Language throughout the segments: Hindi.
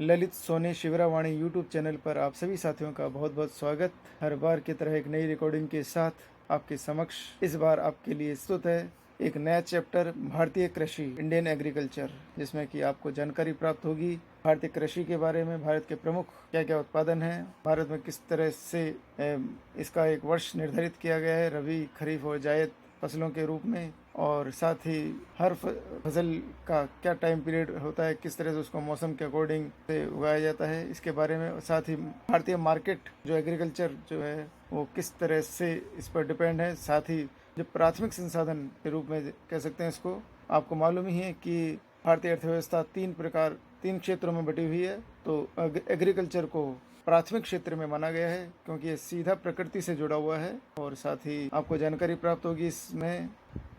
ललित सोनी शिवरावाणी यूट्यूब चैनल पर आप सभी साथियों का बहुत बहुत स्वागत। हर बार की तरह एक नई रिकॉर्डिंग के साथ आपके समक्ष इस बार आपके लिए प्रस्तुत है एक नया चैप्टर भारतीय कृषि, इंडियन एग्रीकल्चर, जिसमें कि आपको जानकारी प्राप्त होगी भारतीय कृषि के बारे में। भारत के प्रमुख क्या क्या उत्पादन हैं, भारत में किस तरह से इसका एक वर्ष निर्धारित किया गया है, रबी, खरीफ और जायद फसलों के रूप में, और साथ ही हर फसल का क्या टाइम पीरियड होता है, किस तरह से उसको मौसम के अकॉर्डिंग से उगाया जाता है, इसके बारे में। साथ ही भारतीय मार्केट जो एग्रीकल्चर जो है वो किस तरह से इस पर डिपेंड है। साथ ही जो प्राथमिक संसाधन के रूप में कह सकते हैं इसको, आपको मालूम ही है कि भारतीय अर्थव्यवस्था तीन क्षेत्रों में बटी हुई है। तो एग्रीकल्चर को प्राथमिक क्षेत्र में माना गया है क्योंकि ये सीधा प्रकृति से जुड़ा हुआ है। और साथ ही आपको जानकारी प्राप्त होगी इसमें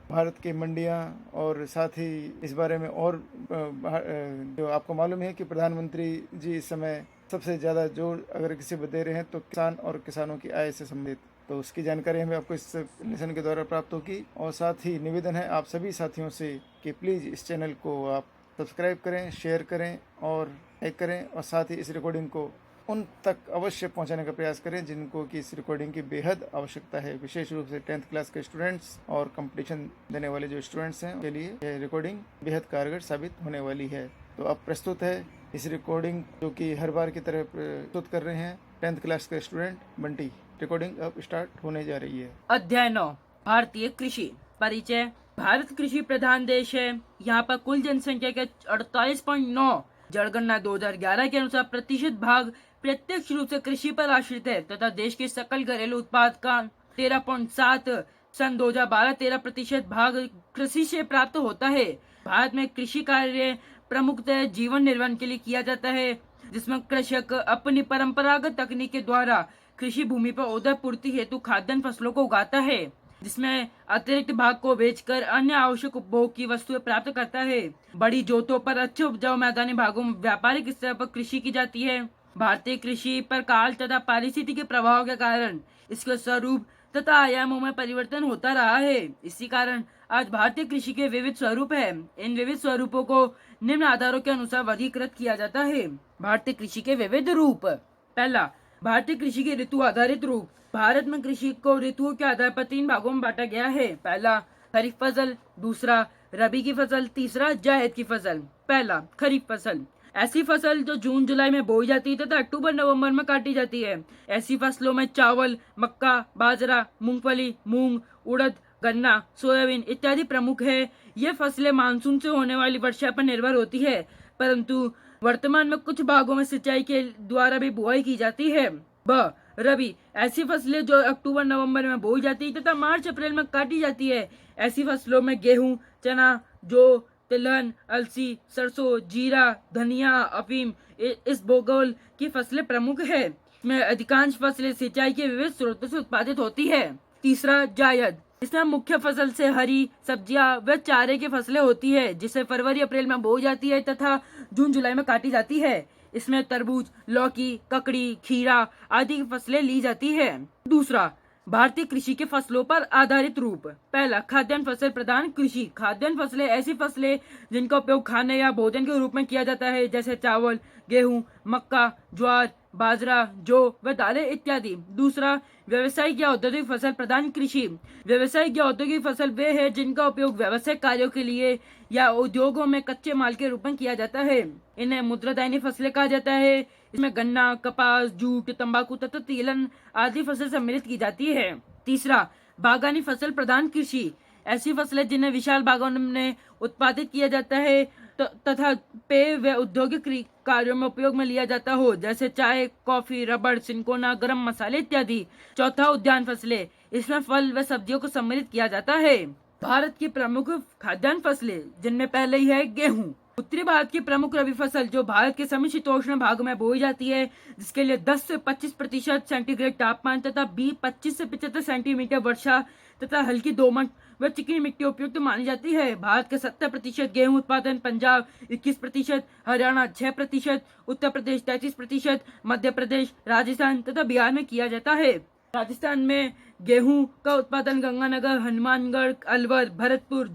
भारत की मंडियां, और साथ ही इस बारे में और जो आपको मालूम है कि प्रधानमंत्री जी इस समय सबसे ज़्यादा जोर अगर किसी पर दे रहे हैं तो किसान और किसानों की आय से संबंधित, तो उसकी जानकारी हमें आपको इस लेसन के द्वारा प्राप्त होगी। और साथ ही निवेदन है आप सभी साथियों से कि प्लीज़ इस चैनल को आप सब्सक्राइब करें, शेयर करें और लाइक करें, और साथ ही इस रिकॉर्डिंग को उन तक अवश्य पहुंचाने का प्रयास करें जिनको कि इस रिकॉर्डिंग की बेहद आवश्यकता है, विशेष रूप से 10th क्लास के स्टूडेंट्स और कंपटीशन देने वाले जो स्टूडेंट्स हैं उनके लिए यह रिकॉर्डिंग बेहद कारगर साबित होने वाली है। तो अब प्रस्तुत है इस रिकॉर्डिंग जो कि हर बार की तरह प्रस्तुत कर रहे हैं 10th क्लास के स्टूडेंट बंटी। रिकॉर्डिंग अब स्टार्ट होने जा रही है। अध्याय 9 भारतीय कृषि परिचय। भारत कृषि प्रधान देश है। यहाँ पर कुल जनसंख्या के 48.9 जनगणना 2011 के अनुसार प्रतिशत भाग प्रत्यक्ष रूप से कृषि पर आश्रित है तथा देश के सकल घरेलू उत्पाद का 13.7 सन 2012-13% भाग कृषि से प्राप्त होता है। भारत में कृषि कार्य प्रमुखतः जीवन निर्वहन के लिए किया जाता है, जिसमें कृषक अपनी परंपरागत तकनीक के द्वारा कृषि भूमि पर उदर पूर्ति हेतु खाद्यान्न फसलों को उगाता है, जिसमें अतिरिक्त भाग को बेचकर अन्य आवश्यक उपभोग की वस्तुएं प्राप्त करता है। बड़ी जोतों पर अच्छे उपजाऊ मैदानी भागों में व्यापारिक स्तर पर कृषि की जाती है। भारतीय कृषि पर काल तथा पारिस्थितिकी के प्रभाव के कारण इसके स्वरूप तथा आयामों में परिवर्तन होता रहा है। इसी कारण आज भारतीय कृषि के विविध स्वरूप है। इन विविध स्वरूपों को निम्न आधारों के अनुसार वर्गीकृत किया जाता है। भारतीय कृषि के विविध रूप। पहला, भारतीय कृषि के ऋतु आधारित रूप। भारत में कृषि को ऋतुओं के आधार पर 3 भागों में बांटा गया है। पहला, खरीफ फसल, दूसरा रबी की फसल, तीसरा जायद की फसल। पहला, खरीफ फसल। ऐसी फसल जो जून जुलाई में बोई जाती है तथा अक्टूबर नवंबर में काटी जाती है। ऐसी फसलों में चावल, मक्का, बाजरा, मूंगफली, मूंग, उड़द, गन्ना, सोयाबीन इत्यादि प्रमुख है। ये फसलें मानसून से होने वाली वर्षा पर निर्भर होती है, परंतु वर्तमान में कुछ भागों में सिंचाई के द्वारा भी बुआई की जाती है। ब रबी, ऐसी फसलें जो अक्टूबर नवंबर में बोई जाती है तथा मार्च अप्रैल में काटी जाती है। ऐसी फसलों में गेहूं, चना, जौ, तिलहन, अलसी, सरसों, जीरा, धनिया, अफीम, इसबगोल की फसलें प्रमुख है। इसमें अधिकांश फसलें सिंचाई के विविध स्रोतों से उत्पादित होती है। तीसरा, जायद। इसमें मुख्य फसल से हरी सब्जियां व चारे की फसलें होती है, जिसे फरवरी अप्रैल में बोई जाती है तथा जून जुलाई में काटी जाती है। इसमें तरबूज, लौकी, ककड़ी, खीरा आदि की फसलें ली जाती है। दूसरा, भारतीय कृषि के फसलों पर आधारित रूप। पहला, खाद्यान्न फसल प्रधान कृषि। खाद्यान्न फसलें ऐसी फसलें जिनका उपयोग खाने या भोजन के रूप में किया जाता है, जैसे चावल, गेहूं, मक्का, ज्वार, बाजरा, जौ व दालें इत्यादि। दूसरा, व्यवसायिक या औद्योगिक फसल प्रधान कृषि। व्यवसायिक या औद्योगिक फसल वे है जिनका उपयोग व्यावसायिक कार्यों के लिए या उद्योगों में कच्चे माल के रूप में किया जाता है। इन्हें मुद्रादायनी फसलें कहा जाता है। इसमें गन्ना, कपास, जूट, तंबाकू तथा तिलहन आदि फसल सम्मिलित की जाती है। तीसरा, बागानी फसल प्रधान कृषि। ऐसी फसलें जिन्हें विशाल बागानों में उत्पादित किया जाता है तथा पेय व औद्योगिक कार्यों में उपयोग में लिया जाता हो, जैसे चाय, कॉफी, रबड़, सिनकोना, गरम मसाले इत्यादि। चौथा, उद्यान फसलें। इसमें फल व सब्जियों को सम्मिलित किया जाता है। भारत की प्रमुख खाद्यान्न फसलें, जिनमें पहले ही है गेहूं। उत्तरी भारत की प्रमुख रबी फसल जो भारत के समशीतोष्ण भाग में बोई जाती है, जिसके लिए 10 से 25% सेंटीग्रेड तापमान तथा 25 से 75 सेंटीमीटर वर्षा तथा हल्की दोमट व चिकनी मिट्टी उपयुक्त मानी जाती है। भारत के 70% गेहूं उत्पादन पंजाब 21%, हरियाणा 6%, उत्तर प्रदेश 33%, मध्य प्रदेश, राजस्थान तथा बिहार में किया जाता है। राजस्थान में गेहूं का उत्पादन गंगानगर, हनुमानगढ़, अलवर, भरतपुर,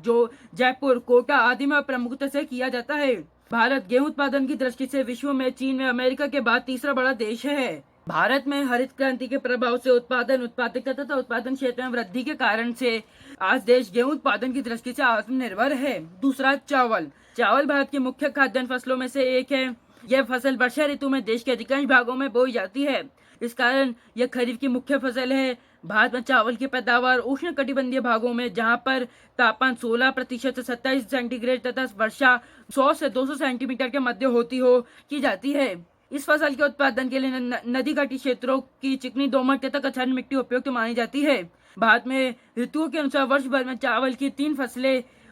जयपुर, कोटा आदि में प्रमुखता से किया जाता है। भारत गेहूं उत्पादन की दृष्टि से विश्व में चीन व अमेरिका के बाद तीसरा बड़ा देश है। भारत में हरित क्रांति के प्रभाव से उत्पादन, उत्पादकता तथा उत्पादन क्षेत्र में वृद्धि के कारण से आज देश गेहूं उत्पादन की दृष्टि से आत्मनिर्भर है। दूसरा, चावल। चावल भारत की मुख्य खाद्यान्न फसलों में से एक है। यह फसल वर्षा ऋतु में देश के अधिकांश भागों में बोई जाती है, इस कारण यह खरीफ की मुख्य फसल है। भारत में चावल की पैदावार उष्ण कटिबंधीय भागों में, जहां पर तापमान 16% से 27 सेंटीग्रेड तथा वर्षा 100 से 200 सेंटीमीटर के मध्य होती हो की जाती है। इस फसल के उत्पादन के लिए नदी घाटी क्षेत्रों की चिकनी दोमट तथा कछान मिट्टी उपयुक्त मानी जाती है। भारत में ऋतुओं के अनुसार वर्ष भर में चावल की 3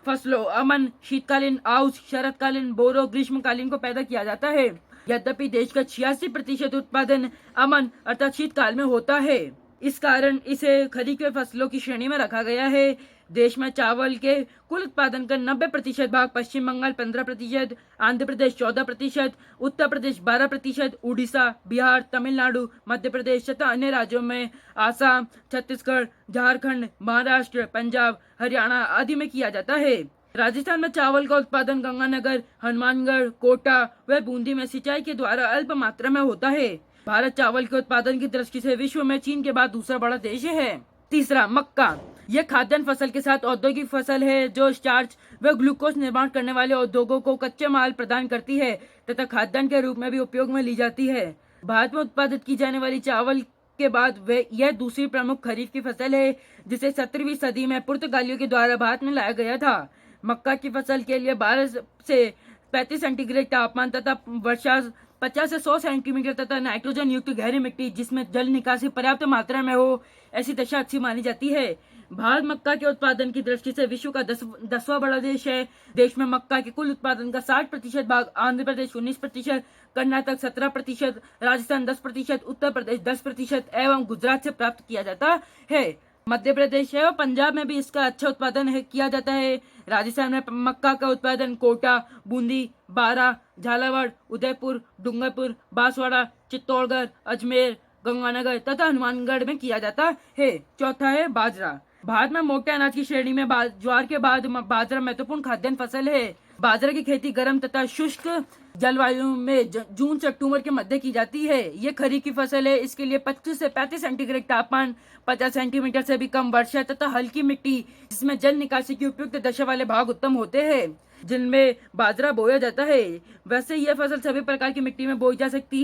फसलों अमन, शीतकालीन आउश, शरतकालीन बोरो, ग्रीष्मकालीन को पैदा किया जाता है। यद्यपि देश का 86% उत्पादन अमन अर्थात शीतकाल में होता है, इस कारण इसे खरीफ के फसलों की श्रेणी में रखा गया है। देश में चावल के कुल उत्पादन का 90% भाग पश्चिम बंगाल 15%, आंध्र प्रदेश 14%, उत्तर प्रदेश 12%, उड़ीसा, बिहार, तमिलनाडु, मध्य प्रदेश तथा अन्य राज्यों में आसाम, छत्तीसगढ़, झारखंड, महाराष्ट्र, पंजाब, हरियाणा आदि में किया जाता है। राजस्थान में चावल का उत्पादन गंगानगर, हनुमानगढ़, कोटा व बूंदी में सिंचाई के द्वारा अल्प मात्रा में होता है। भारत चावल के उत्पादन की दृष्टि से विश्व में चीन के बाद दूसरा बड़ा देश है। तीसरा, मक्का। यह खाद्यान्न फसल के साथ औद्योगिक फसल है जो स्टार्च व ग्लूकोज निर्माण करने वाले उद्योगों को कच्चे माल प्रदान करती है तथा खाद्यान्न के रूप में भी उपयोग में ली जाती है। भारत में उत्पादित की जाने वाली चावल के बाद यह दूसरी प्रमुख खरीफ की फसल है, जिसे 17वीं सदी में पुर्तगालियों के द्वारा भारत में लाया गया था। मक्का की फसल के लिए 12 से 35 सेंटीग्रेड तापमान तथा वर्षा 50 से 100 सेंटीमीटर तथा नाइट्रोजन युक्त गहरी मिट्टी जिसमें जल निकासी पर्याप्त मात्रा में हो, ऐसी दशा अच्छी मानी जाती है। भारत मक्का के उत्पादन की दृष्टि से विश्व का 10वां बड़ा देश है। देश में मक्का के कुल उत्पादन का 60% भाग आंध्र प्रदेश 19%, कर्नाटक 17%, राजस्थान 10%, उत्तर प्रदेश 10% एवं गुजरात से प्राप्त किया जाता है। मध्य प्रदेश एवं पंजाब में भी इसका अच्छा उत्पादन किया जाता है। राजस्थान में मक्का का उत्पादन कोटा, बूंदी, बारा, झालावाड़, उदयपुर, डूंगरपुर, बांसवाड़ा, चित्तौड़गढ़, अजमेर, गंगानगर तथा हनुमानगढ़ में किया जाता है। चौथा है बाजरा। भारत में मोटे अनाज की श्रेणी में ज्वार के बाद बाजरा महत्वपूर्ण खाद्यान्न फसल है। बाजरा की खेती गर्म तथा शुष्क जलवायु में जून से अक्टूबर के मध्य की जाती है। ये खरीफ की फसल है। इसके लिए 25 से 35 सेंटीग्रेड तापमान, 50 सेंटीमीटर से भी कम वर्षा तथा हल्की मिट्टी जिसमें जल निकासी की उपयुक्त दशा वाले भाग उत्तम होते हैं, जिनमें बाजरा बोया जाता है। वैसे यह फसल सभी प्रकार की मिट्टी में बोई जा सकती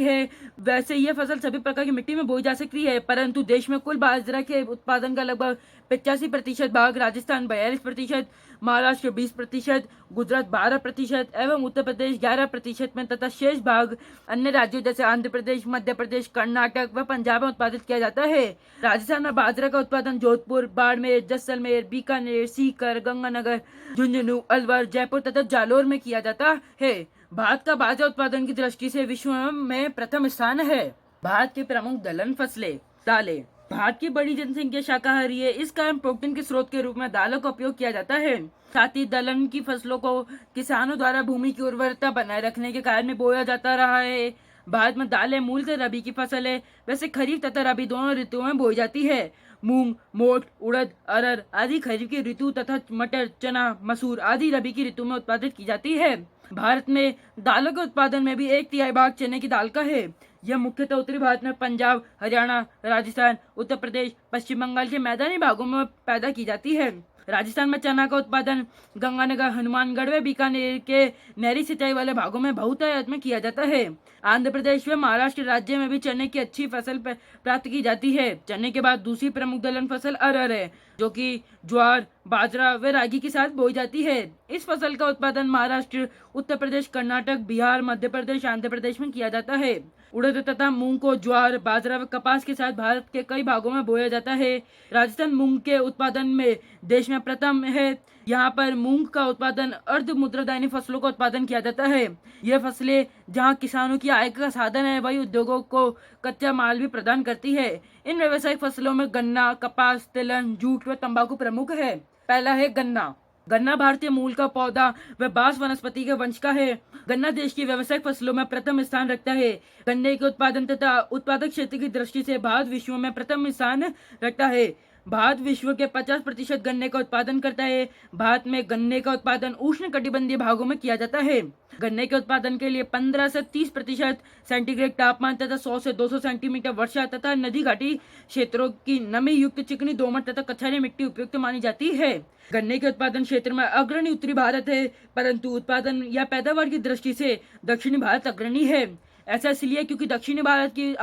है, परंतु देश में कुल बाजरा के उत्पादन का लगभग 85% भाग राजस्थान 42%, महाराष्ट्र 20%, गुजरात 12% एवं उत्तर प्रदेश 11% में तथा शेष भाग अन्य राज्यों जैसे आंध्र प्रदेश, मध्य प्रदेश, कर्नाटक व पंजाब में उत्पादित किया जाता है। राजस्थान में बाजरा का उत्पादन जोधपुर, बाड़मेर, जैसलमेर, बीकानेर, सीकर, गंगानगर, झुंझुनू, अलवर, जयपुर तथा जालोर में किया जाता है। भारत का बाजरा उत्पादन की दृष्टि से विश्व में प्रथम स्थान है। भारत की प्रमुख दलहन फसलें। दालें। भारत की बड़ी जनसंख्या शाकाहारी है, इस कारण प्रोटीन के स्रोत के रूप में दालों का उपयोग किया जाता है। साथ ही दलहन की फसलों को किसानों द्वारा भूमि की उर्वरता बनाए रखने के कारण में बोया जाता रहा है। भारत में दालें मूलतः रबी की फसल है। वैसे खरीफ तथा रबी दोनों ऋतुओं में बोई जाती है। मूंग, मोठ, उड़द, अरहर आदि खरीफ की ऋतु तथा मटर, चना, मसूर आदि रबी की ऋतु में उत्पादित की जाती है। भारत में दालों के उत्पादन में भी 1/3 भाग चने की दाल का है। यह मुख्यतः उत्तरी भारत में पंजाब, हरियाणा, राजस्थान, उत्तर प्रदेश, पश्चिम बंगाल के मैदानी भागों में पैदा की जाती है। राजस्थान में चना का उत्पादन गंगानगर, हनुमानगढ़ व बीकानेर के नहरी सिंचाई वाले भागों में बहुतायत में किया जाता है। आंध्र प्रदेश व महाराष्ट्र राज्य में भी चने की अच्छी फसल प्राप्त की जाती है। चने के बाद दूसरी प्रमुख दलहन फसल अरहर है, जो कि ज्वार, बाजरा व रागी के साथ बोई जाती है। इस फसल का उत्पादन महाराष्ट्र, उत्तर प्रदेश, कर्नाटक, बिहार, मध्य प्रदेश, आंध्र प्रदेश में किया जाता है। उड़द तथा मूंग को ज्वार, बाजरा व कपास के साथ भारत के कई भागों में बोया जाता है। राजस्थान मूंग के उत्पादन में देश में प्रथम है। यहाँ पर मूंग का उत्पादन अर्ध मुद्रादायनी फसलों का उत्पादन किया जाता है। यह फसलें जहाँ किसानों की आय का साधन है, वही उद्योगों को कच्चा माल भी प्रदान करती है। इन व्यावसायिक फसलों में गन्ना, कपास, तिलहन, जूट व तंबाकू प्रमुख है। पहला है गन्ना। गन्ना भारतीय मूल का पौधा व बांस वनस्पति के वंश का है। गन्ना देश की व्यावसायिक फसलों में प्रथम स्थान रखता है। गन्ने के उत्पादन तथा उत्पादक क्षेत्र की दृष्टि से भारत विश्व में प्रथम स्थान रखता है। भारत विश्व के 50% गन्ने का उत्पादन करता है। भारत में गन्ने का उत्पादन उष्ण कटिबंधीय भागों में किया जाता है। गन्ने के उत्पादन के लिए 15 से 30% सेंटीग्रेड तापमान तथा 100 से 200 सेंटीमीटर वर्षा तथा नदी घाटी क्षेत्रों की नमी युक्त चिकनी दोमट तथा कछारी मिट्टी उपयुक्त मानी जाती है। गन्ने के उत्पादन क्षेत्र में अग्रणी उत्तरी भारत है, परंतु उत्पादन या पैदावार की दृष्टि से दक्षिणी भारत अग्रणी है। ऐसा इसलिए क्योंकि दक्षिणी भारत की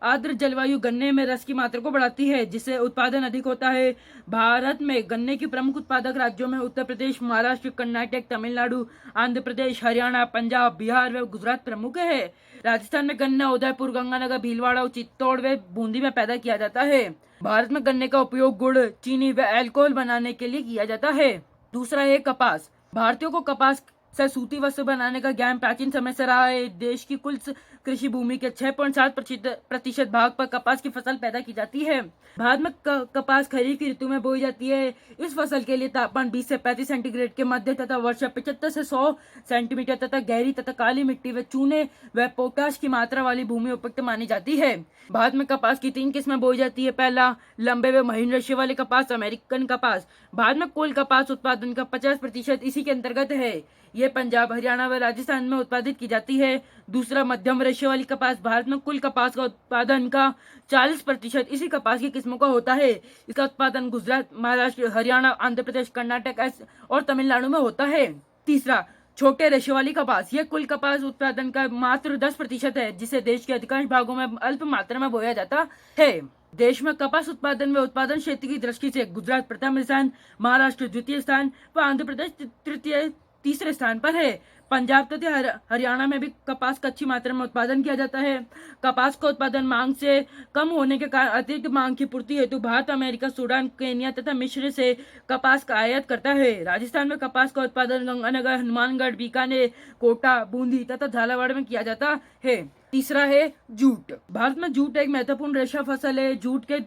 आर्द्र जलवायु गन्ने में रस की मात्रा को बढ़ाती है, जिससे उत्पादन अधिक होता है। भारत में गन्ने के प्रमुख उत्पादक राज्यों में उत्तर प्रदेश, महाराष्ट्र, कर्नाटक, तमिलनाडु, आंध्र प्रदेश, हरियाणा, पंजाब, बिहार व गुजरात प्रमुख है। राजस्थान में गन्ना उदयपुर, गंगानगर, भीलवाड़ा, चित्तौड़ व बूंदी में पैदा किया जाता है। भारत में गन्ने का उपयोग गुड़, चीनी व अल्कोहल बनाने के लिए किया जाता है। दूसरा है कपास। भारतीयों को कपास से सूती वस्त्र बनाने का ज्ञान प्राचीन समय से रहा है। देश की कुल कृषि भूमि के 6.7% भाग पर कपास की फसल पैदा की जाती है। भारत में कपास खरीफ की ऋतु में बोई जाती है। इस फसल के लिए तापमान 20 से 35 सेंटीग्रेड के मध्य तथा वर्षा 75 से 100 सेंटीमीटर तथा गहरी तथा काली मिट्टी व चूने व पोटाश की मात्रा वाली भूमि उपयुक्त मानी जाती है। भारत में कपास की 3 किस्में बोई जाती है। पहला, लंबे व महीन रेशे वाले कपास, अमेरिकन कपास। भारत में कुल कपास उत्पादन का 50% इसी के अंतर्गत है। ये पंजाब, हरियाणा व राजस्थान में उत्पादित की जाती है। दूसरा, मध्यम रेशे वाली कपास। भारत में कुल कपास का उत्पादन का 40% इसी कपास की किस्मों का होता है। इसका उत्पादन गुजरात, महाराष्ट्र, हरियाणा, आंध्र प्रदेश, कर्नाटक और तमिलनाडु में होता है। तीसरा, छोटे रेशे वाली कपास। यह कुल कपास उत्पादन का मात्र 10% है, जिसे देश के अधिकांश भागों में अल्प मात्रा में बोया जाता है। देश में कपास उत्पादन व उत्पादन क्षेत्र की दृष्टि से गुजरात प्रथम स्थान, महाराष्ट्र द्वितीय स्थान व आंध्र प्रदेश तीसरे स्थान पर है। पंजाब तथा हरियाणा में भी कपास का अच्छी मात्रा में उत्पादन किया जाता है। कपास का उत्पादन मांग से कम होने के कारण अतिरिक्त मांग की पूर्ति हेतु भारत, अमेरिका, सूडान, केन्या तथा मिस्र से कपास का आयात करता है। राजस्थान में कपास का उत्पादन गंगानगर, हनुमानगढ़, बीकानेर, कोटा, बूंदी तथा झालावाड़ में किया जाता है। तीसरा है जूट। भारत में जूट एक महत्वपूर्ण रेशा फसल है। जूट के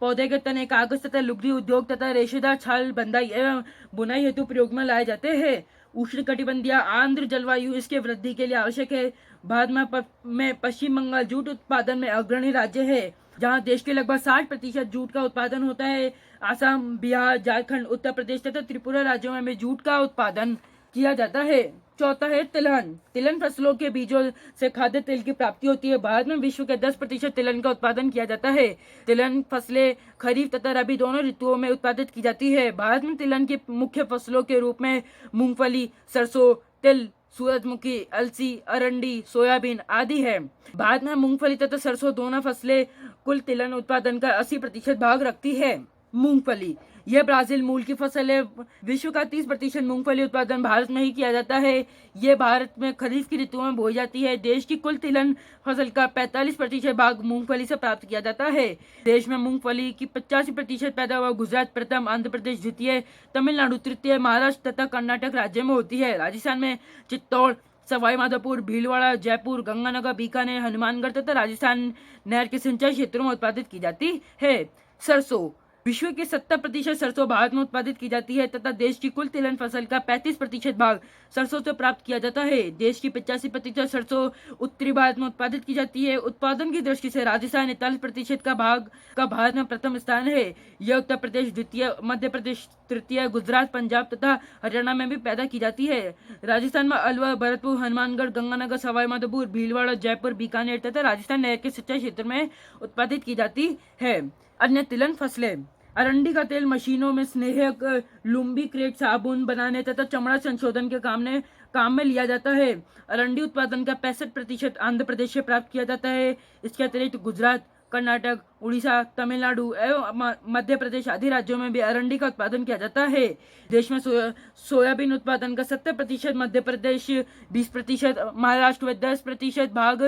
पौधे के तने कागज तथा लुगदी उद्योग तथा रेशेदार छाल बंधाई एवं बुनाई हेतु प्रयोग में लाए जाते हैं। उष्ण कटिबंधीय आर्द्र जलवायु इसके वृद्धि के लिए आवश्यक है। भारत में पश्चिम बंगाल जूट उत्पादन में अग्रणी राज्य है, जहां देश के लगभग 60% जूट का उत्पादन होता है। आसाम, बिहार, झारखंड, उत्तर प्रदेश तथा त्रिपुरा राज्यों में भी जूट का उत्पादन किया जाता है। चौथा है तिलहन। तिलहन फसलों के बीजों से खाद्य तेल की प्राप्ति होती है। भारत में विश्व के 10% तिलहन का उत्पादन किया जाता है। तिलहन फसलें खरीफ तथा रबी दोनों ऋतुओं में उत्पादित की जाती है। भारत में तिलहन की मुख्य फसलों के रूप में मूंगफली, सरसों, तिल, सूरजमुखी, अलसी, अरंडी, सोयाबीन आदि है। भारत में मूंगफली तथा सरसों दोनों फसलें कुल तिलहन उत्पादन का 80% भाग रखती है। मूंगफली, यह ब्राजील मूल की फसल है। विश्व का 30% मूंगफली उत्पादन भारत में ही किया जाता है। यह भारत में खरीफ की ऋतु में बोई जाती है। देश की कुल तिलहन फसल का 45% भाग मूंगफली से प्राप्त किया जाता है। देश में मूंगफली की 85% पैदावार गुजरात प्रथम, आंध्र प्रदेश द्वितीय, तमिलनाडु तृतीय, महाराष्ट्र तथा कर्नाटक राज्य में होती है। राजस्थान में चित्तौड़, सवाई माधोपुर, भीलवाड़ा, जयपुर, गंगानगर, बीकानेर, हनुमानगढ़ तथा राजस्थान नहर के सिंचाई क्षेत्रों में उत्पादित की जाती है। सरसों, विश्व के 70% सरसों भारत में उत्पादित की जाती है तथा देश की कुल तिलहन फसल का 35% भाग सरसों से प्राप्त किया जाता है। देश की 85% सरसों उत्तरी भारत में उत्पादित की जाती है। उत्पादन की दृष्टि से राजस्थान 41% का भाग का भारत में प्रथम स्थान है। यह उत्तर प्रदेश द्वितीय, मध्य प्रदेश तृतीय, गुजरात, पंजाब तथा हरियाणा में भी पैदा की जाती है। राजस्थान में अलवर, भरतपुर, हनुमानगढ़, गंगानगर, सवाई माधोपुर, भीलवाड़ा, जयपुर, बीकानेर तथा राजस्थान नहर के सिंचाई क्षेत्र में उत्पादित की जाती है। अन्य तिलहन फसलें, अरंडी का तेल मशीनों में स्नेहक, लुम्बिक्रेट साबुन बनाने तथा चमड़ा संशोधन के काम में लिया जाता है। अरंडी उत्पादन का 65% आंध्र प्रदेश से प्राप्त किया जाता है। इसके अतिरिक्त गुजरात, कर्नाटक, उड़ीसा, तमिलनाडु एवं मध्य प्रदेश आदि राज्यों में भी अरंडी का उत्पादन किया जाता है। देश में सोयाबीन उत्पादन का 70%, मध्य प्रदेश 20%, महाराष्ट्र व 10% भाग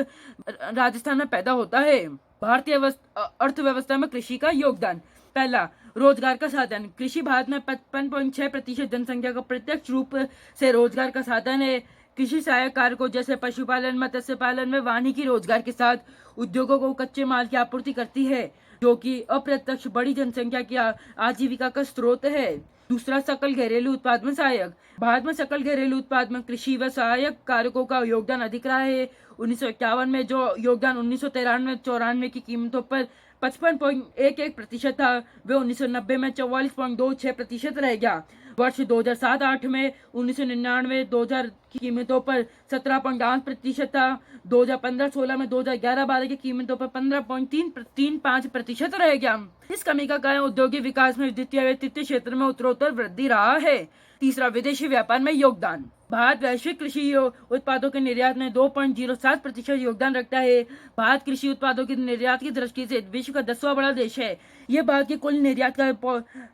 राजस्थान में पैदा होता है। भारतीय अर्थव्यवस्था में कृषि का योगदान। पहला, रोजगार का साधन। कृषि भारत में 55.6% जनसंख्या का प्रत्यक्ष रूप से रोजगार का साधन है। कृषि सहायक कार्यों जैसे पशुपालन, मत्स्य पालन में वानिकी रोजगार के साथ उद्योगों को कच्चे माल की आपूर्ति करती है, जो कि अप्रत्यक्ष बड़ी जनसंख्या की आजीविका का स्रोत है। दूसरा, सकल घरेलू उत्पाद में सहायक। भारत में सकल घरेलू उत्पाद में कृषि व सहायक कारकों का योगदान अधिक रहा है। 1951 में जो योगदान 1993-94 की कीमतों पर 55.11% था, वे 1990 में 44.26% रह गया। वर्ष 2007-8 में 1999-2000 की कीमतों पर 17.8% था। 2015-16 में 2011-12 की कीमतों पर 15.35% रह गया। इस कमी का कारण औद्योगिक विकास में द्वितीय व तृतीय क्षेत्र में उत्तरोत्तर वृद्धि रहा है। तीसरा, विदेशी व्यापार में योगदान। भारत वैश्विक कृषि उत्पादों के निर्यात में 2.07% योगदान रखता है। भारत कृषि उत्पादों के निर्यात की दृष्टि से विश्व का 10वां बड़ा देश है। यह भारत के कुल निर्यात का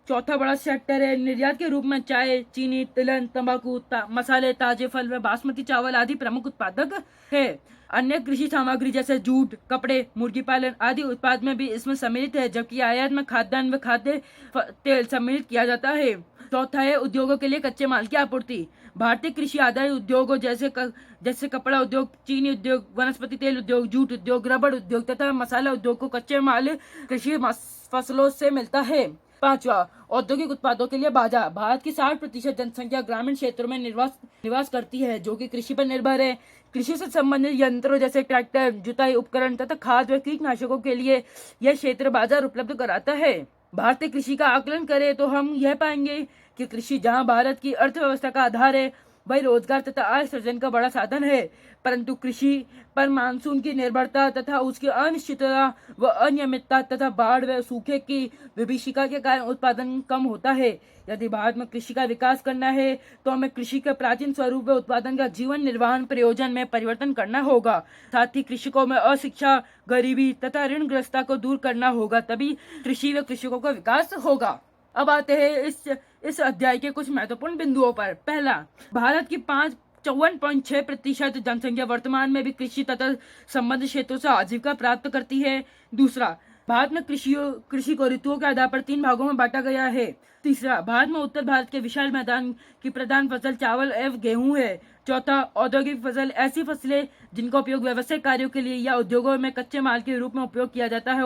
चौथा बड़ा सेक्टर है। निर्यात के रूप में चाय, चीनी, तिलहन, तंबाकू, मसाले, ताजे फल व बासमती चावल आदि प्रमुख उत्पादक है। अन्य कृषि सामग्री जैसे जूट, कपड़े, मुर्गी पालन आदि उत्पाद में भी इसमें सम्मिलित है, जबकि आयात में खाद्यान्न व खाद्य तेल सम्मिलित किया जाता है। चौथा है उद्योगों के लिए कच्चे माल की आपूर्ति। भारतीय कृषि आधारित उद्योगों जैसे कपड़ा उद्योग, चीनी उद्योग, वनस्पति तेल उद्योग, जूट उद्योग, रबड़ उद्योग तथा मसाला उद्योग को कच्चे माल कृषि फसलों से मिलता है। पांचवा, औद्योगिक उत्पादों के लिए बाजार। भारत की 60% जनसंख्या ग्रामीण क्षेत्रों में निवास करती है, जो कि कृषि पर निर्भर है। कृषि से संबंधित यंत्रों जैसे ट्रैक्टर, जुताई उपकरण तथा खाद व कीटनाशकों के लिए यह क्षेत्र बाजार उपलब्ध कराता है। भारतीय कृषि का आकलन करें तो हम यह पाएंगे कि कृषि जहां भारत की अर्थव्यवस्था का आधार है, वही रोजगार तथा आय सृजन का बड़ा साधन है। परंतु कृषि पर मानसून की निर्भरता तथा उसकी अनिश्चितता व अनियमितता तथा बाढ़ व सूखे की विभीषिका के कारण उत्पादन कम होता है। यदि भारत में कृषि का विकास करना है तो हमें कृषि के प्राचीन स्वरूप व उत्पादन का जीवन निर्वाहन प्रयोजन में परिवर्तन करना होगा। साथ ही कृषकों में अशिक्षा, गरीबी तथा ऋणग्रस्तता को दूर करना होगा, तभी कृषि व कृषकों का विकास होगा। अब आते हैं इस अध्याय के कुछ महत्वपूर्ण बिंदुओं पर। पहला, भारत की 54.6% जनसंख्या वर्तमान में भी कृषि तथा संबंधित क्षेत्रों से आजीविका प्राप्त करती है। दूसरा, भारत में कृषि को ऋतुओं के आधार पर 3 भागों में बांटा गया है। तीसरा, भारत में उत्तर भारत के विशाल मैदान की प्रधान फसल चावल एवं गेहूं है। चौथा, औद्योगिक फसल ऐसी फसलें जिनका उपयोग व्यवसायिक कार्यों के लिए या उद्योगों में कच्चे माल के रूप में उपयोग किया जाता है,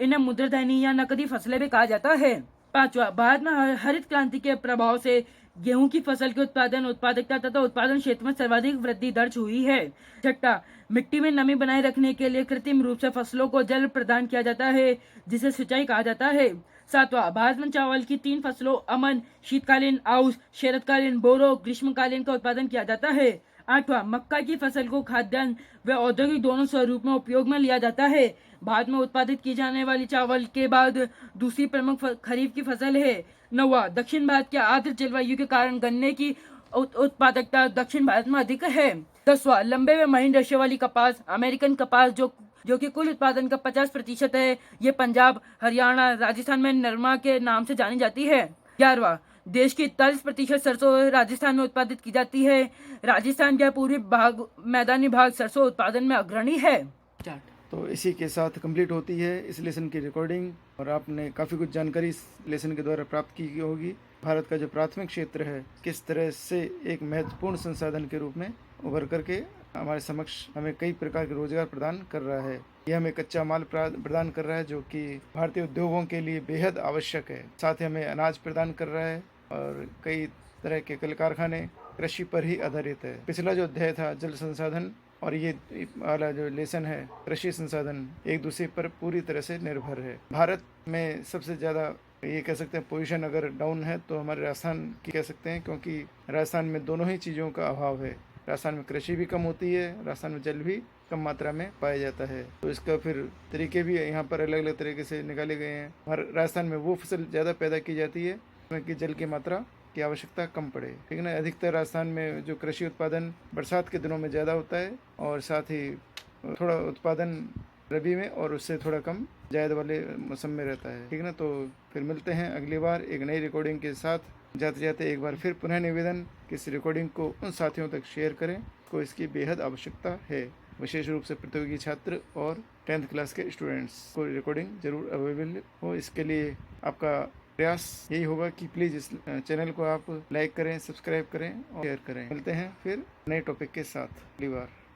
इन्हें मुद्राधनी या नकदी फसलें भी कहा जाता है। पांचवा, भारत में हरित क्रांति के प्रभाव से गेहूं की फसल के उत्पादकता तथा उत्पादन क्षेत्र में सर्वाधिक वृद्धि दर्ज हुई है। छठा, मिट्टी में नमी बनाए रखने के लिए कृत्रिम रूप से फसलों को जल प्रदान किया जाता है, जिसे सिंचाई कहा जाता है। सातवां, भारत में चावल की 3 फसलों अमन, शीतकालीन आउश, शरतकालीन बोरो, ग्रीष्मकालीन का उत्पादन किया जाता है। आठवां, मक्का की फसल को खाद्यान्न व औद्योगिक दोनों स्वरूप में उपयोग में लिया जाता है। भारत में उत्पादित की जाने वाली चावल के बाद दूसरी प्रमुख खरीफ की फसल है। नौवां, दक्षिण भारत के आर्द्र जलवायु के कारण गन्ने की उत्पादकता दक्षिण भारत में अधिक है। 10वां, लंबे व महीन रेशे वाली कपास, अमेरिकन कपास जो कि कुल उत्पादन का 50% है, ये पंजाब, हरियाणा, राजस्थान में नरमा के नाम से जानी जाती है। 11वां, देश की 41% सरसों राजस्थान में उत्पादित की जाती है। राजस्थान का पूर्वी मैदानी भाग सरसों उत्पादन में अग्रणी है। तो इसी के साथ कंप्लीट होती है इस लेसन की रिकॉर्डिंग, और आपने काफ़ी कुछ जानकारी इस लेसन के द्वारा प्राप्त की होगी। भारत का जो प्राथमिक क्षेत्र है किस तरह से एक महत्वपूर्ण संसाधन के रूप में उभर करके हमारे समक्ष हमें कई प्रकार के रोजगार प्रदान कर रहा है। यह हमें कच्चा माल प्रदान कर रहा है जो कि भारतीय उद्योगों के लिए बेहद आवश्यक है। साथ ही हमें अनाज प्रदान कर रहा है और कई तरह के कल कारखाने कृषि पर ही आधारित है। पिछला जो अध्याय था जल संसाधन, और ये वाला जो लेसन है कृषि संसाधन, एक दूसरे पर पूरी तरह से निर्भर है। भारत में सबसे ज़्यादा ये कह सकते हैं पोजीशन अगर डाउन है तो हमारे राजस्थान की कह सकते हैं, क्योंकि राजस्थान में दोनों ही चीज़ों का अभाव है। राजस्थान में कृषि भी कम होती है, राजस्थान में जल भी कम मात्रा में पाया जाता है। तो इसका फिर तरीके भी यहाँ पर अलग अलग तरीके से निकाले गए हैं। राजस्थान में वो फसल ज़्यादा पैदा की जाती है जिसमें कि जल की मात्रा की आवश्यकता कम पड़े, ठीक है ना। अधिकतर राजस्थान में जो कृषि उत्पादन बरसात के दिनों में ज़्यादा होता है, और साथ ही थोड़ा उत्पादन रबी में और उससे थोड़ा कम जायद वाले मौसम में रहता है, ठीक है ना। तो फिर मिलते हैं अगली बार एक नई रिकॉर्डिंग के साथ। जाते जाते एक बार फिर पुनः निवेदन कि इस रिकॉर्डिंग को उन साथियों तक शेयर करें को इसकी बेहद आवश्यकता है। विशेष रूप से प्रतियोगी छात्र और 10th क्लास के स्टूडेंट्स को रिकॉर्डिंग जरूर अवेलेबल हो। इसके लिए आपका प्रयास यही होगा कि प्लीज़ इस चैनल को आप लाइक करें, सब्सक्राइब करें और शेयर करें। मिलते हैं फिर नए टॉपिक के साथ अगली बार।